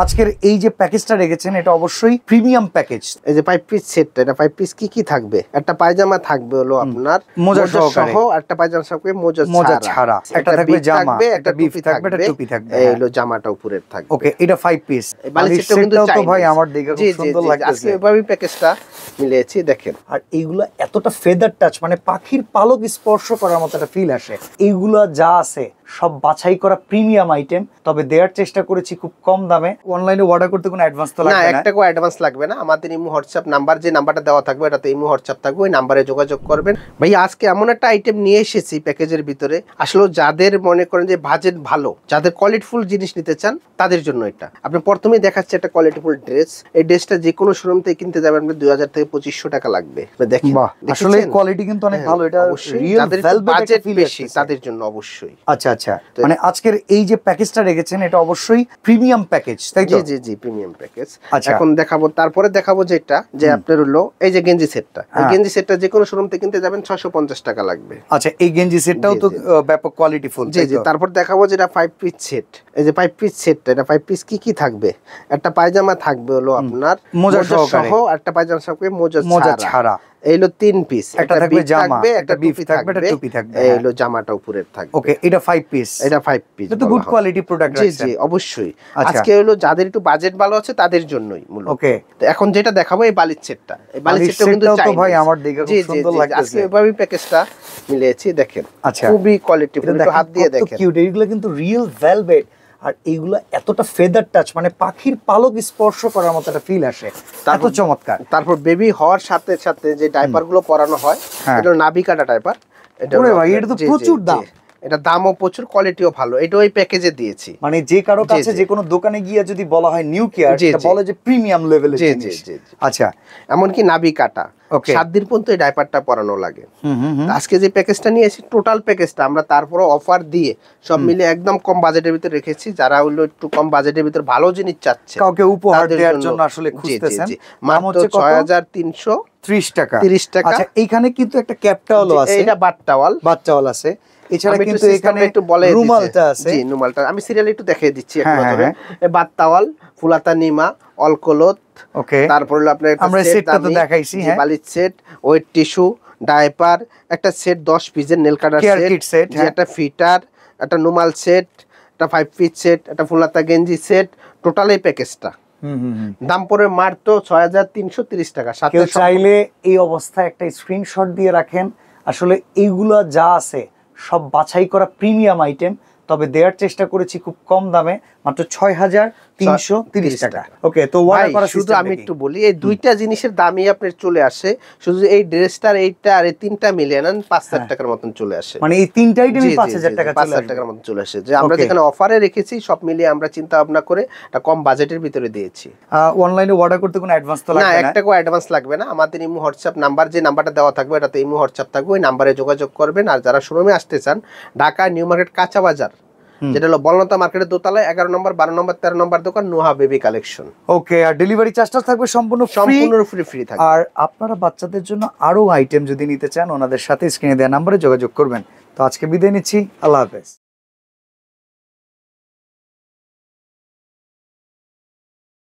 আজকের এই যে প্যাকেজটা রেখেছেন এটা অবশ্যই প্রিমিয়াম প্যাকেজ। এই যে 5 পিস সেটটা, এটা 5 পিস কি থাকবে? একটা পায়জামা থাকবে হলো আপনার মোজা সহ, একটা পায়জামা থাকবে মোজা ছাড়া, একটা থাকবে জামা, একটা বিফ থাকবে, একটা টুপি থাকবে, এই হলো জামাটা উপরের থাকবে। ওকে, এটা 5 পিস। বালিশ সেটটা কিন্তু তো ভাই আমার দেখে খুব সুন্দর লাগতেছে। আজকে এভাবেই প্যাকেজটা মিলিয়েছি দেখেন। আর এইগুলা এতটা ফেদার টাচ, মানে পাখির পালক স্পর্শ করার মতো একটা ফিল আসে। এইগুলা যা আছে সব বাছাই করা প্রিমিয়াম আইটেম, তবে দেওয়ার চেষ্টা করেছি খুব কম দামে। অনলাইনে অর্ডার করতে কোনো অ্যাডভান্স তো লাগবে না, একটা কোনো অ্যাডভান্স লাগবে না। আমাদের ইমো হোয়াটসঅ্যাপ নাম্বার, যে নাম্বারটা দেওয়া থাকবে এটাতে ইমো হোয়াটসঅ্যাপ থাকবে, ওই নাম্বারে যোগাযোগ করবেন। ভাই আজকে এমন একটা আইটেম নিয়ে এসেছি প্যাকেজের ভিতরে, আসলে যাদের মনে করেন যে বাজেট ভালো, যাদের কোয়ালিটিফুল জিনিস নিতে চান তাদের জন্য এটা। আপনি প্রথমেই দেখাচ্ছি একটা কোয়ালিটিফুল ড্রেস। এই ড্রেসটা যে কোনো শোরুম থেকে কিনতে যাবেন আপনার 2000 থেকে 2500 টাকা লাগবে। দেখেন আসলে কোয়ালিটি কিন্তু অনেক ভালো। এটা রিয়েল ভেলভেট বাজেট বেশি তাদের জন্য অবশ্যই। আচ্ছা আচ্ছা, মানে আজকের এই যে প্যাকেজটা রেখেছেন এটা অবশ্যই প্রিমিয়াম প্যাকেজ, তাই তো? জি জি, প্রিমিয়াম প্যাকেজ। এখন দেখাবো, তারপরে দেখাবো যেটা যে আপনার হলো এই যে গেঞ্জি সেটটা। এই গেঞ্জি সেটটা যে কোনো শোরুম থেকে কিনতে যাবেন 650 টাকা লাগবে। আচ্ছা, এই গেঞ্জি সেটটাও তো ব্যাপক কোয়ালিটিফুল। জি জি, তারপর দেখাবো যেটা 5 পিস সেট। এই যে 5 পিস সেটটা, এটা 5 পিস কি থাকবে? একটা পায়জামা থাকবে হলো আপনার মোজা সহ, একটা পায়জামা থাকবে মোজা ছাড়া, এই হলো 3 পিস। একটা থাকবে জামা, একটা বিফ থাকবে, একটা টুপি থাকবে, এই হলো জামাটা উপরের থাকবে। ওকে, এটা 5 পিস। এটা 5 পিস, এটা তো গুড কোয়ালিটি প্রোডাক্ট আছে। জি জি, অবশ্যই। আজকে হলো যাদের একটু বাজেট ভালো আছে তাদের জন্যই মূলত। ওকে, তো এখন যেটা দেখাবো এই বালিশ সেটটা। এই বালিশ সেটটা কিন্তু তো ভাই আমার দেখে খুব সুন্দর লাগতেছে। আজকে এভাবেই প্যাকেজটা মিলিয়েছি দেখেন। আচ্ছা, খুবই কোয়ালিটিফুল, একটু হাত দিয়ে দেখেন। কিউট, এইগুলো কিন্তু রিয়েল ভেলভেট। আর এইগুলো এতটা ফেদার টাচ, মানে পাখির পালক স্পর্শ করার মতো একটা ফিল আসে, এত চমৎকার। তারপর বেবি হওয়ার সাথে সাথে যে ডাইপার গুলো পরানো হয়, এটা নাভি কাটা ডাইপার। এটা ভাই, এটা তো প্রচুর দাম। এটা দামও প্রচুর, কোয়ালিটিও ভালো। এটা ওই প্যাকেজে দিয়েছি। মানে যে কারো কাছে যে কোনো দোকানে গিয়ে যদি বলা হয় নিউ কেয়ার, এটা বলে যে প্রিমিয়াম লেভেলের জিনিস। আচ্ছা, এমনকি নাভি কাটা 7 দিন পর্যন্ত এই ডাইপারটা পরানো লাগে। আজকে যে প্যাকেজটা নিয়েছি টোটাল প্যাকেজটা আমরা তারপরে অফার দিয়ে সব মিলে একদম কম বাজেটের ভিতরে রেখেছি। যারা হলো একটু কম বাজেটের ভিতরে ভালো জিনিস চাচ্ছে, কাউকে উপহার দেওয়ার জন্য আসলে খুঁজতেছেন, মাত্র 6330 টাকা। আচ্ছা, এইখানে কিন্তু একটা ক্যাপ টাওয়াল আছে, এটা বাত টাওয়াল আছে। এছাড়া কিন্তু এখানে একটু বলে রুমালটা আছে। জি, রুমালটা আমি সিরিয়ালে একটু দেখিয়ে দিচ্ছি এক নজরে। এই বাত টাওয়াল, ফুলাতা নিমা, অলকলত। ওকে, তারপর হলো আপনার আমরা সেটটা তো দেখাইছি। হ্যাঁ, বালিশ সেট, ওয়েট টিস্যু, ডাইপার, একটা সেট 10 পিসের নেল কাটার সেট, একটা ফিটার, একটা রুমাল সেট, একটা 5 পিস সেট, একটা ফুলাতা গেঞ্জি সেট, টোটাল এই প্যাকেজটা দাম পড়ে মাত্র 6330 টাকা। কেউ চাইলে এই অবস্থায় একটা স্ক্রিনশট দিয়ে রাখেন। আসলে এইগুলা যা আছে সব বাছাই করা প্রিমিয়াম আইটেম, তবে দেওয়ার চেষ্টা করেছি খুব কম দামে, মাত্র 6330 টাকা। ওকে, তো শুধু আমি একটু বলি, এই দুইটা জিনিসের দামই আপনার চলে আসে। শুধু এই ড্রেসটার এইটা আর এই তিনটা মিলিয়ে নেন 5000 টাকার মতন চলে আসে। মানে এই তিনটা আইটেমই 5000 টাকার মতন চলে আসে। যে আমরা যেখানে অফারে রেখেছি সব মিলিয়ে আমরা চিন্তা ভাবনা করে একটা কম বাজেটের ভিতরে দিয়েছি। অনলাইনে অর্ডার করতে কোনো অ্যাডভান্স তো লাগবে না, একটা কোনো অ্যাডভান্স লাগবে না। আমাদের ইমো হোয়াটসঅ্যাপ নাম্বার, যে নাম্বারটা দেওয়া থাকবে এটাতে ইমো হোয়াটসঅ্যাপ থাকবে, ওই নাম্বারে যোগাযোগ করবেন। আর যারা শোরুমে আসতে চান, ঢাকা নিউ মার্কেট কাঁচা বাজার, যেটা হলো বলনতা মার্কেটের দোতলায় 11 নম্বর, 12 নম্বর, 13 নম্বর দোকান, নোহা বেবি কালেকশন। ওকে, আর ডেলিভারি চার্জটা থাকবে সম্পূর্ণ ফ্রি থাকবে। আর আপনারা বাচ্চাদের জন্য আরো আইটেম যদি নিতে চান, ওনাদের সাথে স্ক্রিনে দেওয়া নম্বরে যোগাযোগ করবেন। তো আজকে বিদায় নিচ্ছি, আল্লাহ হাফেজ।